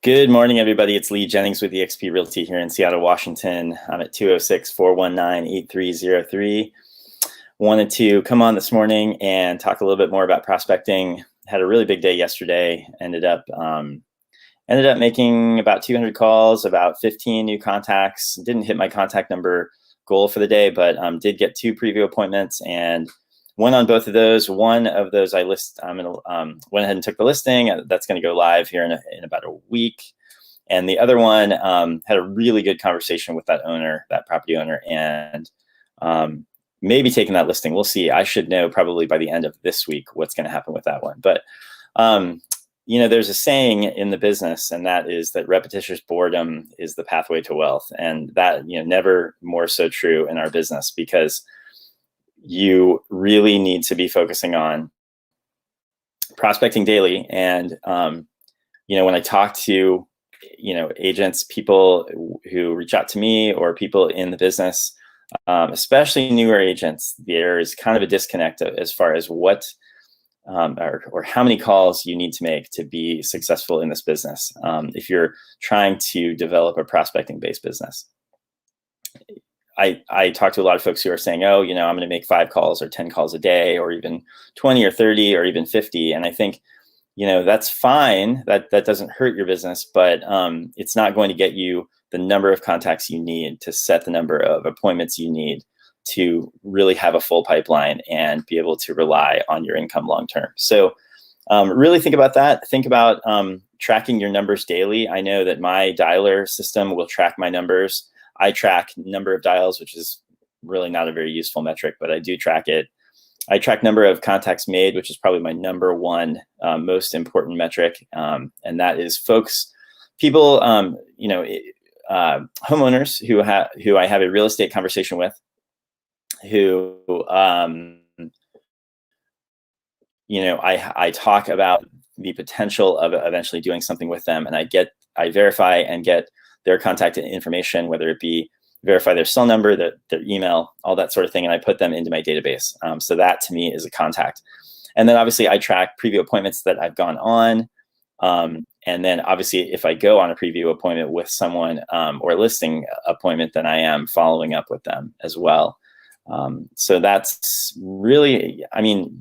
Good morning, everybody. It's Lee Jennings with eXp Realty here in Seattle, Washington. I'm at 206-419-8303. Wanted to come on this morning and talk a little bit more about prospecting. Had a really big day yesterday. Ended up making about 200 calls, about 15 new contacts. Didn't hit my contact number goal for the day, but did get 2 preview appointments and won on both of those. One of those I went ahead and took the listing. That's going to go live here in about a week. And the other one had a really good conversation with that property owner, and maybe taking that listing. We'll see. I should know probably by the end of this week what's going to happen with that one. But there's a saying in the business, and that is that repetitious boredom is the pathway to wealth. And that, never more so true in our business, because you really need to be focusing on prospecting daily. And, when I talk to, agents, people who reach out to me, or people in the business, especially newer agents, there is kind of a disconnect as far as what or how many calls you need to make to be successful in this business. If you're trying to develop a prospecting-based business. I talk to a lot of folks who are saying, I'm going to make 5 calls or 10 calls a day, or even 20 or 30 or even 50. And I think, that's fine. That doesn't hurt your business, but it's not going to get you the number of contacts you need to set the number of appointments you need to really have a full pipeline and be able to rely on your income long-term. So really think about that. Think about tracking your numbers daily. I know that my dialer system will track my numbers. I track number of dials, which is really not a very useful metric, but I do track it. I track number of contacts made, which is probably my number one most important metric. And that is people, homeowners who I have a real estate conversation with, who, I talk about the potential of eventually doing something with them, and I verify and get their contact information, whether it be verify their cell number, their email, all that sort of thing, and I put them into my database. So that to me is a contact. And then obviously I track preview appointments that I've gone on. And then obviously if I go on a preview appointment with someone or listing appointment, then I am following up with them as well. So that's really,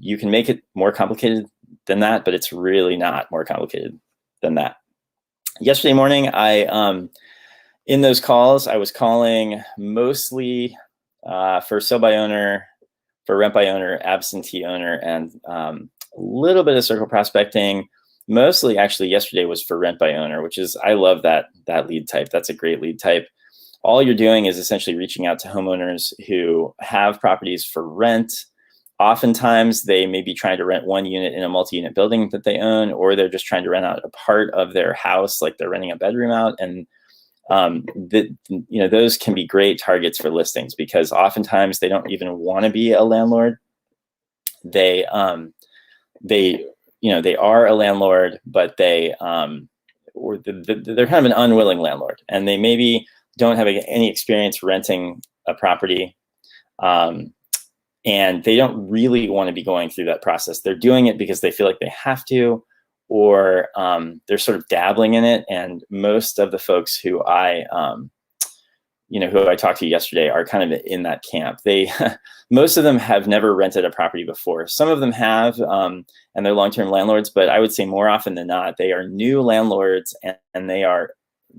you can make it more complicated than that, but it's really not more complicated than that. Yesterday morning, in those calls, I was calling mostly for sell by owner, for rent by owner, absentee owner, and a little bit of circle prospecting. Mostly, actually, yesterday was for rent by owner, which is, I love that lead type. That's a great lead type. All you're doing is essentially reaching out to homeowners who have properties for rent. Oftentimes, they may be trying to rent one unit in a multi-unit building that they own, or they're just trying to rent out a part of their house, like they're renting a bedroom out. And those can be great targets for listings, because oftentimes they don't even want to be a landlord. They are a landlord, but they're kind of an unwilling landlord, and they maybe don't have any experience renting a property. And they don't really want to be going through that process. They're doing it because they feel like they have to, or they're sort of dabbling in it. And most of the folks who I talked to yesterday are kind of in that camp. Most of them have never rented a property before. Some of them have, and they're long-term landlords, but I would say more often than not, they are new landlords, and they are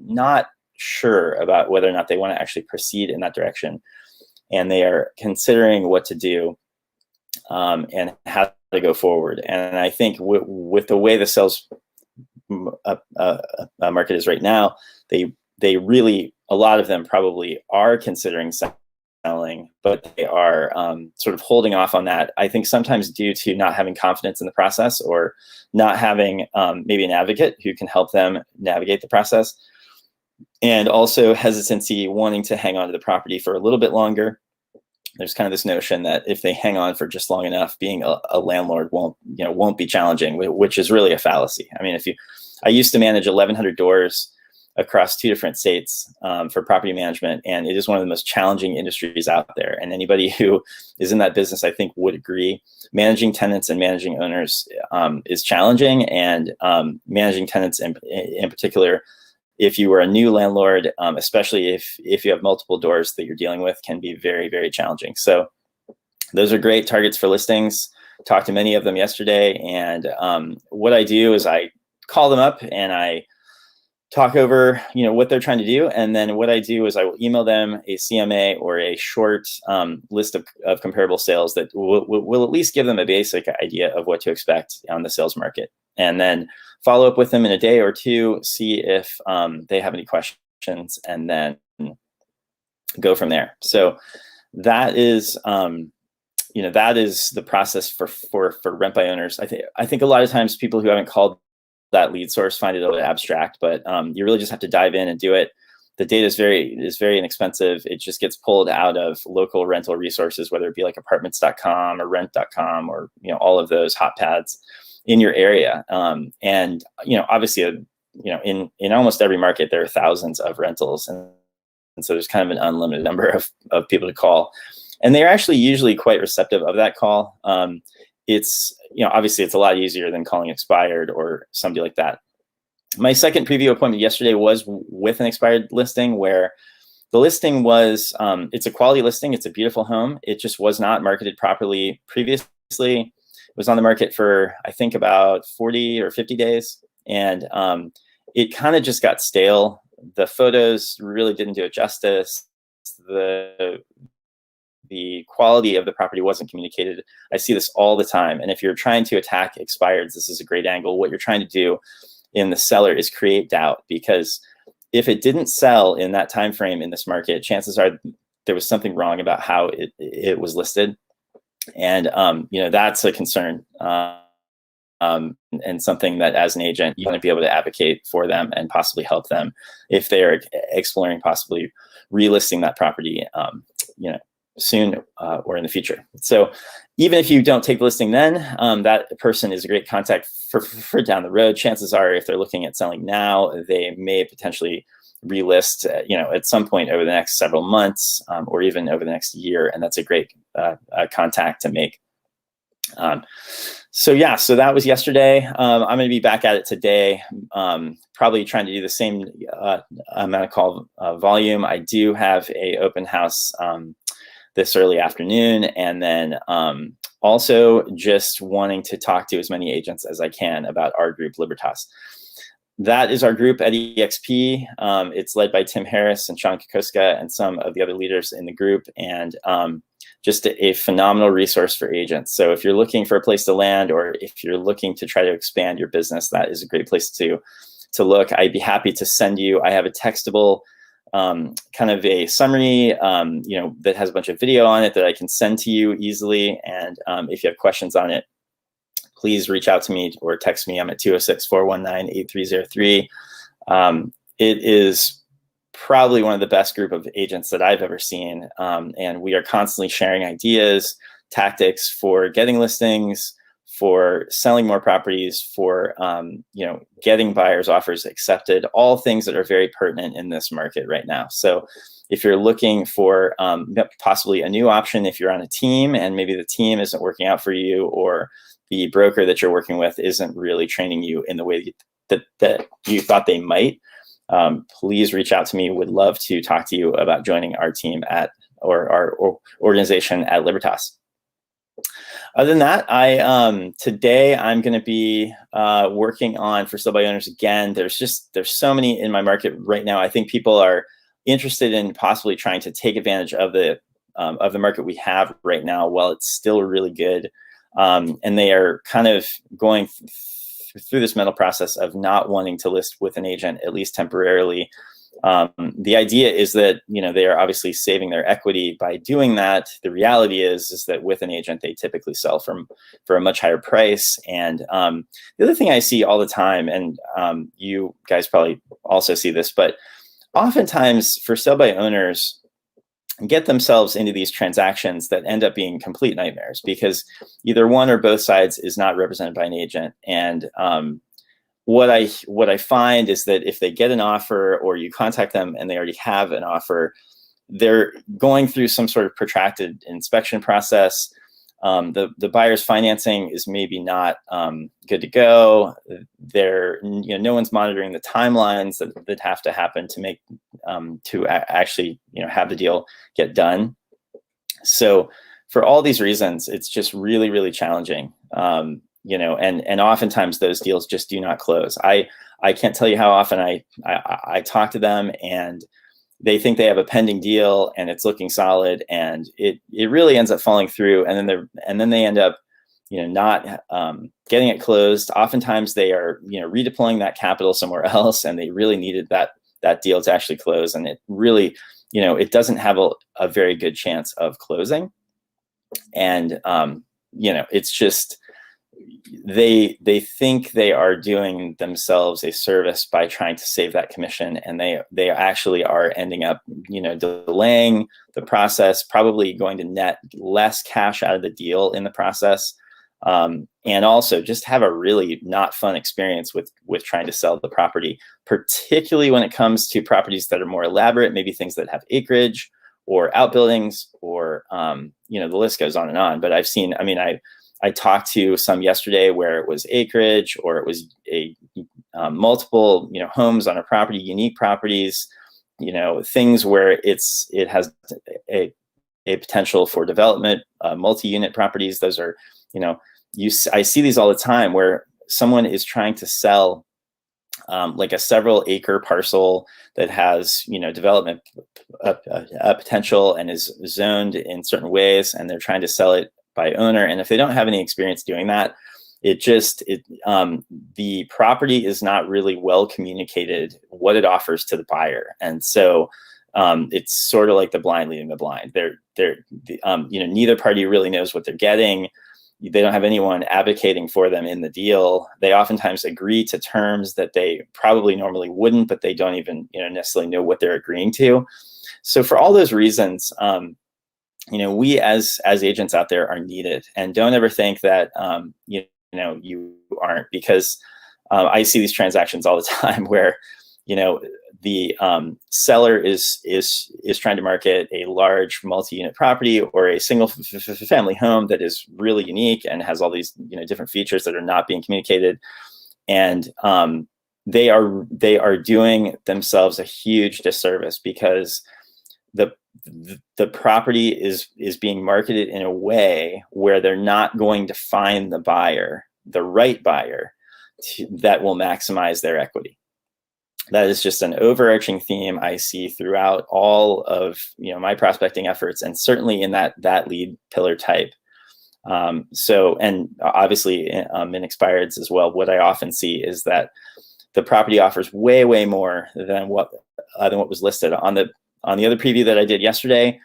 not sure about whether or not they want to actually proceed in that direction. And they are considering what to do and how to go forward. And I think with the way the sales market is right now, they really, a lot of them probably are considering selling, but they are sort of holding off on that. I think sometimes due to not having confidence in the process, or not having maybe an advocate who can help them navigate the process. And also hesitancy, wanting to hang on to the property for a little bit longer. There's kind of this notion that if they hang on for just long enough, being a landlord won't be challenging, which is really a fallacy. I mean, I used to manage 1,100 doors across 2 different states for property management, and it is one of the most challenging industries out there. And anybody who is in that business, I think, would agree. Managing tenants and managing owners is challenging, and managing tenants in particular, if you were a new landlord, especially if you have multiple doors that you're dealing with, can be very, very challenging. So those are great targets for listings. Talked to many of them yesterday, and what I do is I call them up and I talk over, what they're trying to do, and then what I do is I will email them a CMA or a short list of comparable sales that will at least give them a basic idea of what to expect on the sales market, and then follow up with them in a day or two, see if they have any questions, and then go from there. So that is that is the process for rent by owners. I think a lot of times people who haven't called that lead source find it a little abstract, but you really just have to dive in and do it. The data is very inexpensive. It just gets pulled out of local rental resources, whether it be like apartments.com or rent.com or all of those hot pads in your area. And obviously, in almost every market there are thousands of rentals, and so there's kind of an unlimited number of people to call, and they're actually usually quite receptive of that call. It's obviously it's a lot easier than calling expired or somebody like that. My second preview appointment yesterday was with an expired listing, where the listing was it's a quality listing. It's a beautiful home. It just was not marketed properly previously. It was on the market for, I think, about 40 or 50 days, and it kind of just got stale. The photos really didn't do it justice. The quality of the property wasn't communicated. I see this all the time. And if you're trying to attack expireds, this is a great angle. What you're trying to do in the seller is create doubt, because if it didn't sell in that time frame in this market, chances are there was something wrong about how it was listed. And that's a concern. And something that as an agent, you want to be able to advocate for them and possibly help them if they're exploring possibly relisting that property, soon or in the future. So even if you don't take the listing then, that person is a great contact for down the road. Chances are, if they're looking at selling now, they may potentially relist, at some point over the next several months, or even over the next year, and that's a great contact to make. So that was yesterday. I'm going to be back at it today, probably trying to do the same amount of call volume. I do have a open house this early afternoon, and then also just wanting to talk to as many agents as I can about our group, Libertas. That is our group at EXP. It's led by Tim Harris and Sean Kokoska and some of the other leaders in the group, and just a phenomenal resource for agents. So if you're looking for a place to land, or if you're looking to try to expand your business, that is a great place to look. I'd be happy to send you. I have a textable kind of a summary, that has a bunch of video on it that I can send to you easily. And if you have questions on it, please reach out to me or text me. I'm at 206-419-8303. It is probably one of the best group of agents that I've ever seen. And we are constantly sharing ideas, tactics for getting listings, for selling more properties, for getting buyers' offers accepted, all things that are very pertinent in this market right now. So if you're looking for possibly a new option, if you're on a team and maybe the team isn't working out for you, or the broker that you're working with isn't really training you in the way that you thought they might, please reach out to me. Would love to talk to you about joining our team or our organization at Libertas. Other than that, today I'm going to be working on for sale by owners again. There's so many in my market right now. I think people are interested in possibly trying to take advantage of the market we have right now while it's still really good, and they are kind of going through this mental process of not wanting to list with an agent, at least temporarily. The idea is that they are obviously saving their equity by doing that. The reality is that with an agent, they typically sell for a much higher price. And the other thing I see all the time, and you guys probably also see this, but oftentimes for sale by owners get themselves into these transactions that end up being complete nightmares because either one or both sides is not represented by an agent. And what I find is that if they get an offer or you contact them and they already have an offer, they're going through some sort of protracted inspection process. The buyer's financing is maybe not good to go. No one's monitoring the timelines that have to happen to make actually have the deal get done. So for all these reasons, it's just really, really challenging. And oftentimes those deals just do not close. I can't tell you how often I talk to them and they think they have a pending deal and it's looking solid, and it really ends up falling through, and then they end up not getting it closed. Oftentimes they are redeploying that capital somewhere else, and they really needed that deal to actually close, and it really it doesn't have a very good chance of closing. And it's just they think they are doing themselves a service by trying to save that commission, and they actually are ending up delaying the process, probably going to net less cash out of the deal in the process, and also just have a really not fun experience with trying to sell the property, particularly when it comes to properties that are more elaborate, maybe things that have acreage or outbuildings, or the list goes on and on. But I talked to some yesterday where it was acreage, or it was a multiple homes on a property, unique properties, things where it has a potential for development, multi-unit properties. Those are I see these all the time where someone is trying to sell like a several acre parcel that has development potential and is zoned in certain ways, and they're trying to sell it by owner. And if they don't have any experience doing that, the property is not really well communicated what it offers to the buyer. And so it's sort of like the blind leading the blind. Neither party really knows what they're getting. They don't have anyone advocating for them in the deal. They oftentimes agree to terms that they probably normally wouldn't, but they don't even necessarily know what they're agreeing to. So for all those reasons, we as agents out there are needed, and don't ever think that you aren't, because I see these transactions all the time where the seller is trying to market a large multi-unit property or a single family home that is really unique and has all these different features that are not being communicated, and they are doing themselves a huge disservice, because the property is being marketed in a way where they're not going to find the right buyer that will maximize their equity. That is just an overarching theme I see throughout all of my prospecting efforts, and certainly in that lead pillar type. And obviously in expireds as well, what I often see is that the property offers way, way more than what was listed on the other preview that I did yesterday.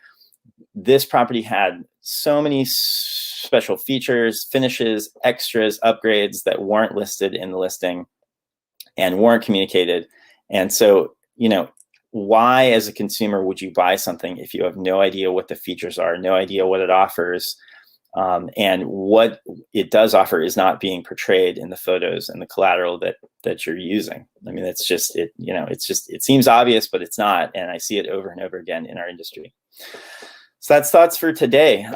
This property had so many special features, finishes, extras, upgrades that weren't listed in the listing and weren't communicated. And so, why as a consumer would you buy something if you have no idea what the features are, no idea what it offers, and what it does offer is not being portrayed in the photos and the collateral that you're using? I mean, it's just it seems obvious, but it's not, and I see it over and over again in our industry. So that's thoughts for today.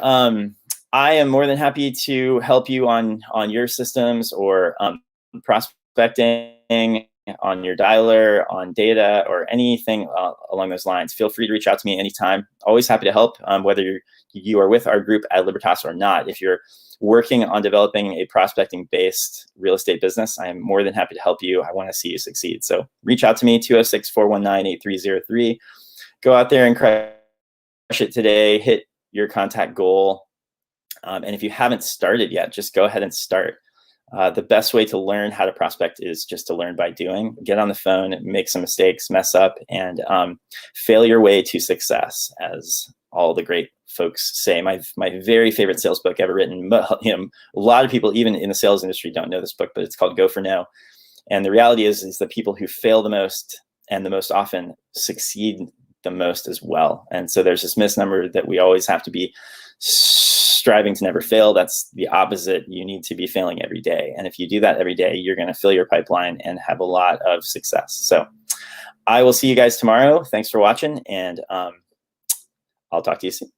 I am more than happy to help you on your systems, or prospecting on your dialer, on data, or anything along those lines. Feel free to reach out to me anytime. Always happy to help, whether you are with our group at Libertas or not. If you're working on developing a prospecting-based real estate business, I am more than happy to help you. I want to see you succeed. So reach out to me, 206-419-8303. Go out there and crush it today. Hit your contact goal. And if you haven't started yet, just go ahead and start. The best way to learn how to prospect is just to learn by doing. Get on the phone, make some mistakes, mess up, and fail your way to success, as all the great folks say. My very favorite sales book ever written. A lot of people, even in the sales industry, don't know this book, but it's called Go for No. And the reality is the people who fail the most and the most often succeed the most as well. And so there's this misnomer that we always have to be striving to never fail. That's the opposite. You need to be failing every day. And if you do that every day, you're going to fill your pipeline and have a lot of success. So I will see you guys tomorrow. Thanks for watching, and I'll talk to you soon.